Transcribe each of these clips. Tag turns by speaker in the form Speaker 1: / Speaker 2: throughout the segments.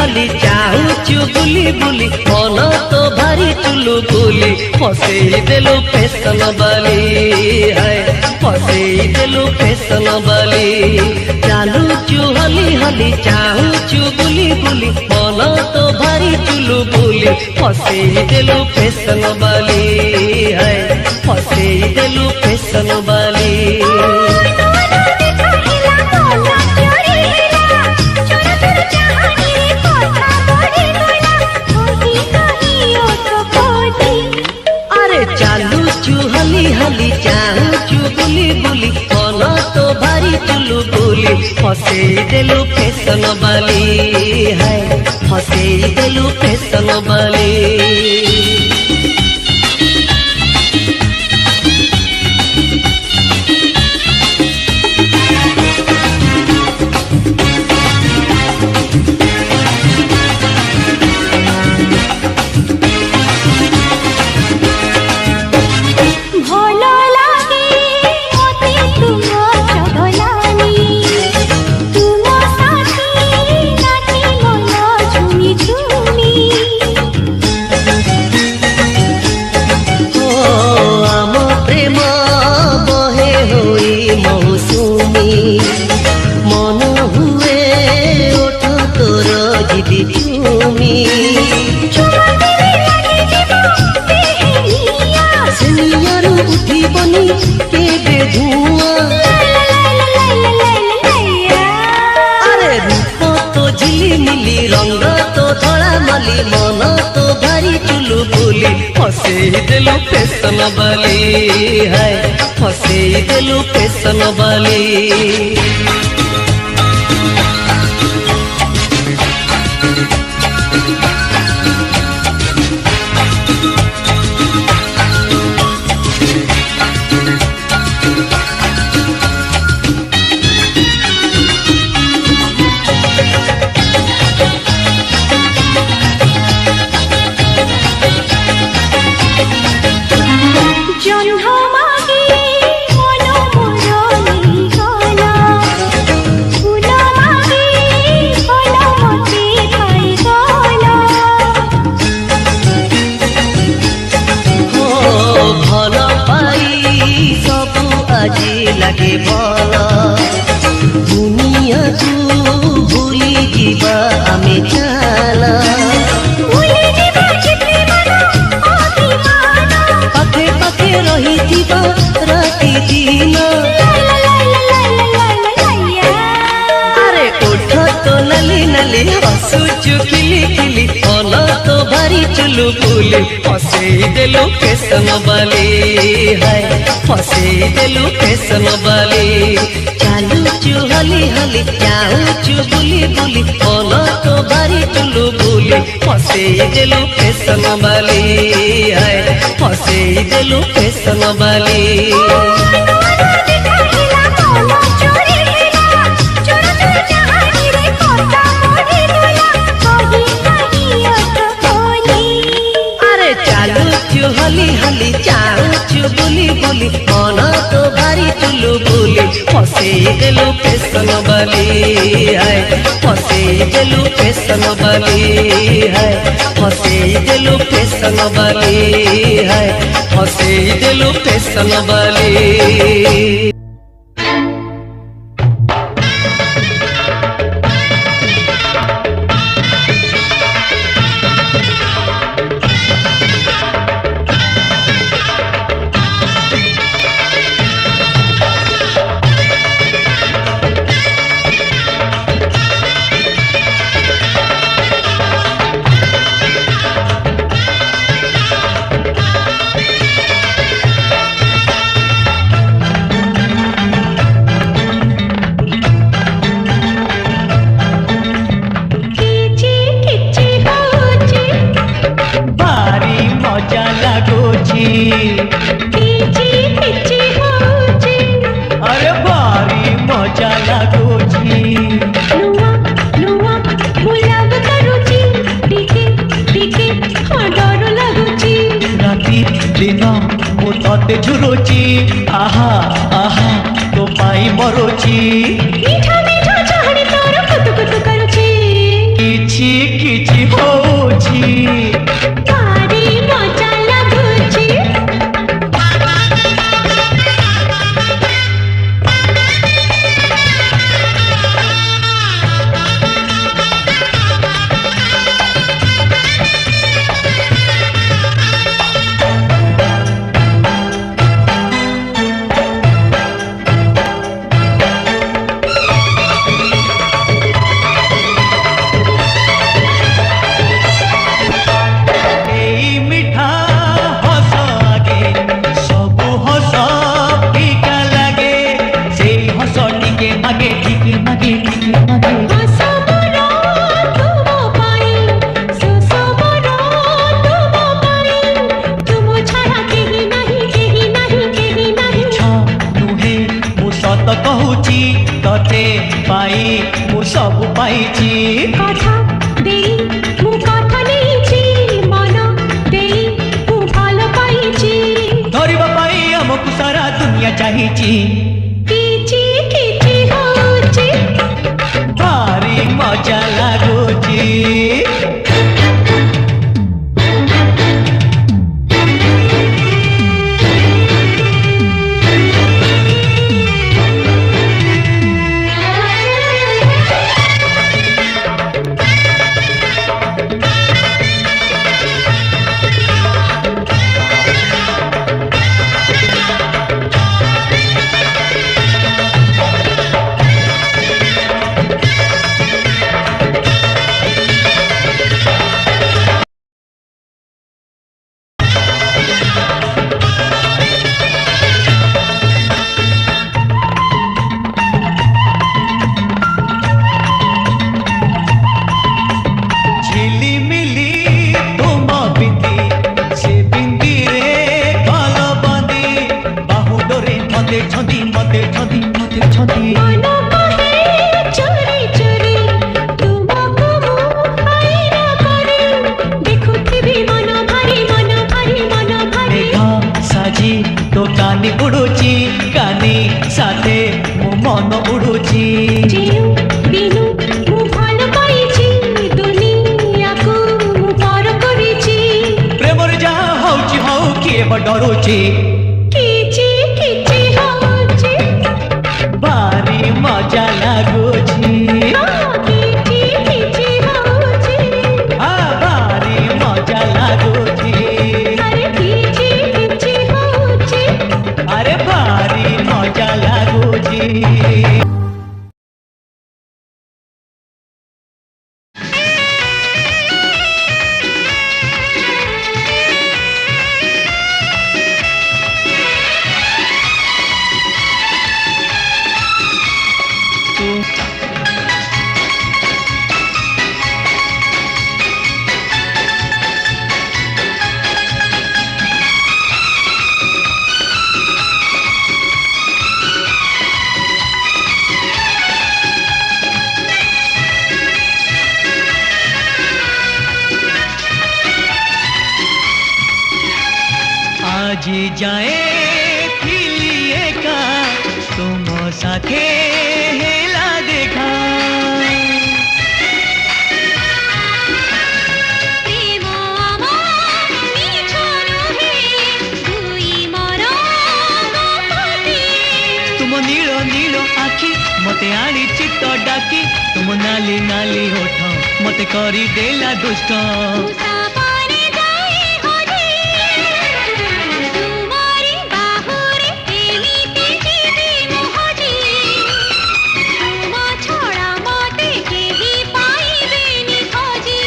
Speaker 1: हली चाहूचु बुली बुली मन तो भारी चुलु बुली फसई देलु फैशन बाली है फसई देलु फैशन बाली चालूचु हली हली चाहूचु बुली बुली मन तो भारी चुलु बुली फसई देलु फैशन बाली है फसई देलु फैशन बाली चालूचु हली हली चाहूचु बुली बुली मन तो भारी चुलु बुली फसई देलु फैशन बाली है फसई देलु फैशन बाली मन तो भारी चुलु बुली फसई देलु फैशन बाली है फसई देलु फैशन बाली लगे बोला दुनिया तू भूली जीवा आमे चला पाखे पाखे रही जीवा राती दिन अरे उठ तो नली नली हसुचु खिली खिली मन तो भारी चुलु बुली फसई देलु फैशन बाली है फसई देलु फैशन बाली चालूचु हली हली चाहूचु बुली बुली मन तो भारी चुलु बुली फसई देलु फैशन बाली है फसई देलु फैशन बाली चालूचु हली हली चाहूचु बुली बुली मन तो भारी चुलु बुली फसई देलु फैशन बाली है फसई देलु फैशन बाली है फसई देलु फैशन बाली है फसई देलु फैशन बाली
Speaker 2: तोते झुरुची आहा आहा तो पाई मरुची
Speaker 3: मीठा मीठा चाहनी तोर कुतु कुतु करुची
Speaker 2: किछि ଟିକେ ମାଗେ
Speaker 3: ହସ ମୋର ତୁମ ପାଇଁ ଶୋଷ ମୋର ତୁମ ପାଇଁ ତୁମ ଛଡ଼ା କେହି ନାହିଁ କେହି ନାହିଁ କେହି ନାହିଁ
Speaker 2: ମିଛ ନୁହେଁ ମୁଁ ସତ କହୁଛି ତତେ ପାଇ ମୁଁ ସବୁ ପାଇଛି
Speaker 3: କଥା ଦେଇ ମୁଁ କଥା ନେଇଛି ମନ ଦେଇ ମୁଁ ଭଲ ପାଇଛି
Speaker 2: ଧରିବା ପାଇଁ ଆମକୁ ସାରା ଦୁନିଆ ଚାହିଁଛି
Speaker 3: କିଛି କିଛି ହଉଛି
Speaker 2: ଭାରି ମଜା ଲାଗୁଛି ଝିଲିମିଲି ତୁମ ବିନ୍ଦି ସେ ବିନ୍ଦିରେ କଲବନ୍ଦୀ ବାହୁଡରେ ମତେ ଛନ୍ଦି
Speaker 3: ମନ କହେ ଚୋରି ଚୋରି ତୁମକୁ ମୁଁ ହାଇରା କରି ଦେଖୁଥିବି ମନ ଭାରି
Speaker 2: ମେଘ ସାଜି ତୋ କାନି ଉଡୁଛି କାନି ସାଥେ ମୋ ମନ ଉଡୁଛି
Speaker 3: ଯେଉଁ ଦିନୁ ମୁଁ ଭଲ ପାଇଛି ଦୁନିଆକୁ ମୁଁ ପର କରିଛି
Speaker 2: ପ୍ରେମରେ ଯାହା ହଉଛି ହଉ କିଏ ବା ଡରୁଛି
Speaker 3: କିଛି କିଛି ହଉଛି
Speaker 2: ଭାରି ମଜା ଲାଗୁଛି
Speaker 3: କିଛି କିଛି ହଉଛି
Speaker 2: ଭାରି ମଜା ଲାଗୁଛି
Speaker 3: ଆରେ କିଛି କିଛି ହଉଛି
Speaker 2: ଆରେ ଭାରି ମଜା ଲାଗୁଛି आज जाए फिलिए का तुम साथे हेला देखा
Speaker 3: প্রেম আমার মিছ নহে দুই মরণ পতি
Speaker 2: तुम नील नील आखि मते आनी चित्त डाकी तुम नाली नाली होठ मते करी देला दुष्ट
Speaker 3: মুসাফারে যাই হরি তোমারি বাহুরে এমিতি জিবি মোহজি তুম ছড়া মতে কেহি পাইবেনি খোঁজি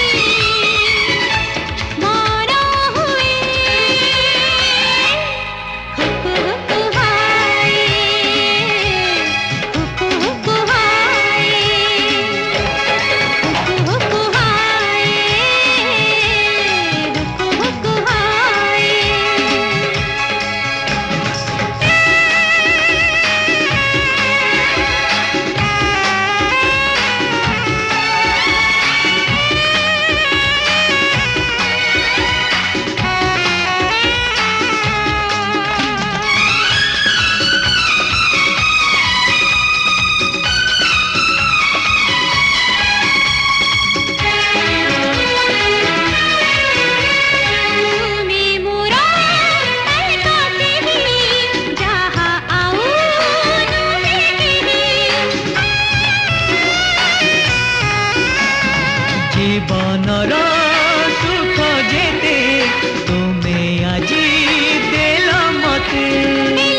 Speaker 3: মন হুয়ে হুকু হুকু হায় হুকু হুকু হায় হুকু হুকু হায় হুকু হুকু হায় তুমি মোর একাকিনী যাহা আউ নুহে কেহি
Speaker 2: जीवनर सुख जेते तुमे आजी देल मते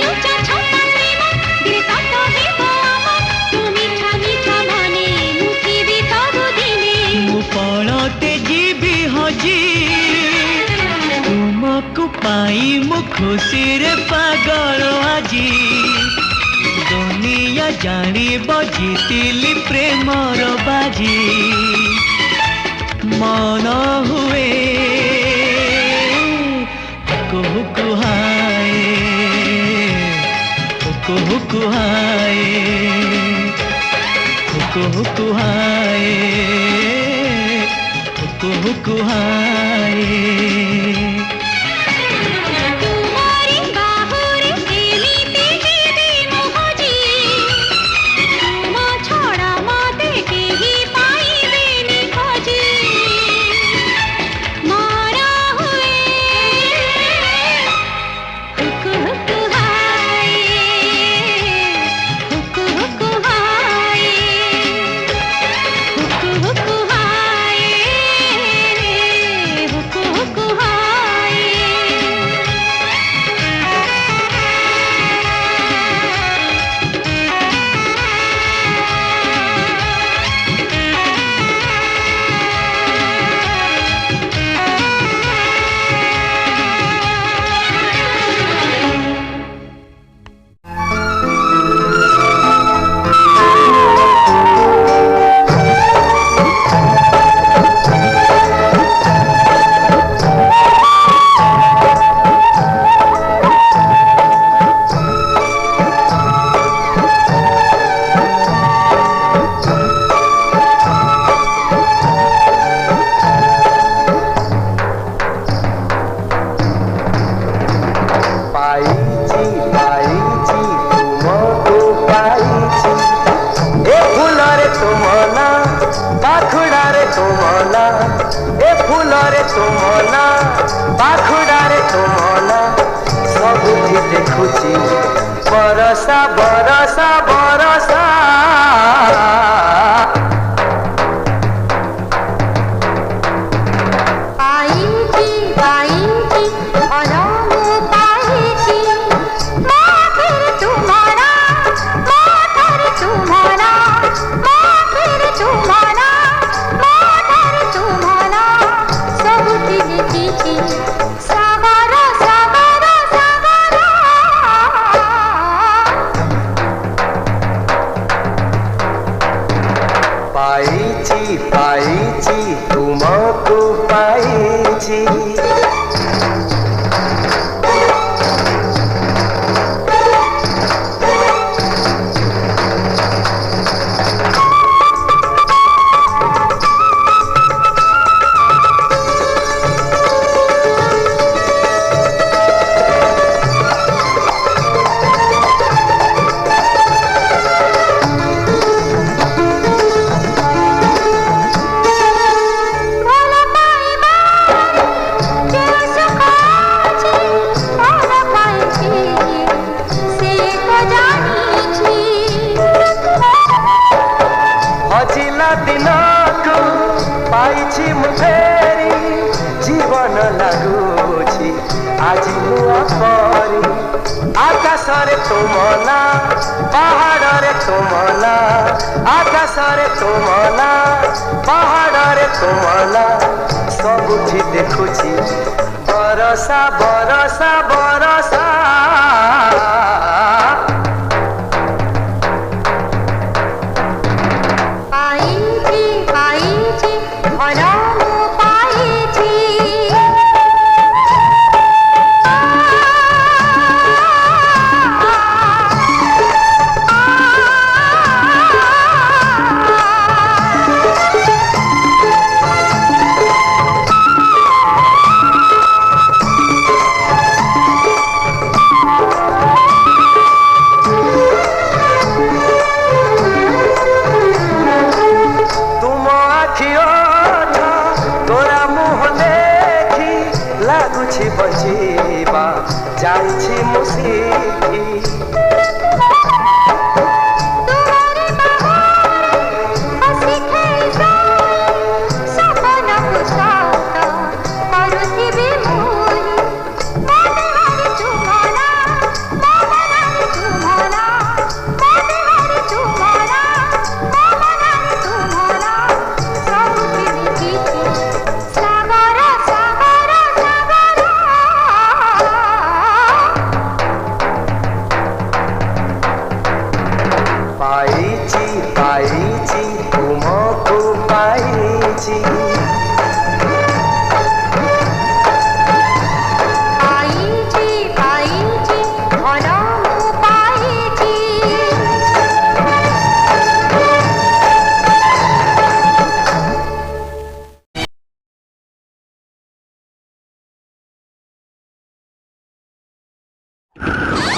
Speaker 3: লুচা ছোটা প্রেম দিলে তত হেব আমার তুমি মিঠা মিঠা মনে মুখিবি তবু দিনে
Speaker 2: मु पड़ते जीवी हजी तुमको पाई मु खुशी रे पागल आजी दुनिया दुनिया जानिब जीतिली प्रेमर बाजी मन हुए हुकु हुकु हाय हुकु हुकु हाय हुकु हुकु हाय हुकु हुकु हाय
Speaker 3: तुम्हारी बाहुरे एमिति हेबे मोहजी तुम छड़ा मते केही पाइबेनि खोजी मारा हुए हुकु हुकु हाय हुकु हुकु हाय हुकु हुकु हाय हुकु हुकु हाय
Speaker 4: पाइची पाइची तुमको पाइची ए फूल रे तुमना पाखुड़ा रे तुमना ए फूल रे तुमना पाखुड़ा रे तुमना सबुठी देखुची बरसा बरसा बरसा
Speaker 3: पाइची पाइची अनाम पाइची माथेर तुम्हारा माथेर तुम्हारा माथेर तुम्हारा माथेर तुम्हारा सबुठी देखिची सागर सागर सागर
Speaker 4: पाइची पाइची तुमको पाइची
Speaker 3: भला पाइबा जे सुखाची भला पाइची से तो जानिची
Speaker 4: हजिला दिनकु पाइछि मु फेरि जीवन लागुछि आज नुआ परी आकाश रे तुमना पहाड़ रे तुमना आकाश रे तुमना पहाड़ रे तुमना सबुठी देखुछि बरसा बरसा बरसा
Speaker 3: पाइची पाइची अनाम पाइची
Speaker 4: तुम आखियो तोरा मुह देखी लागुछि बचिबा जाइछि मुसीखी
Speaker 3: तुम्हारे बाहुरे हसी खेसा सपन कुसाता करुथिबी मोहि मानहारी तुम्हारा मानहारी तुम्हारा मानहारी तुम्हारा मानहारी तुम्हारा सबुठी देखिची सागर सागर सागर
Speaker 4: ପାଇଛି ପାଇ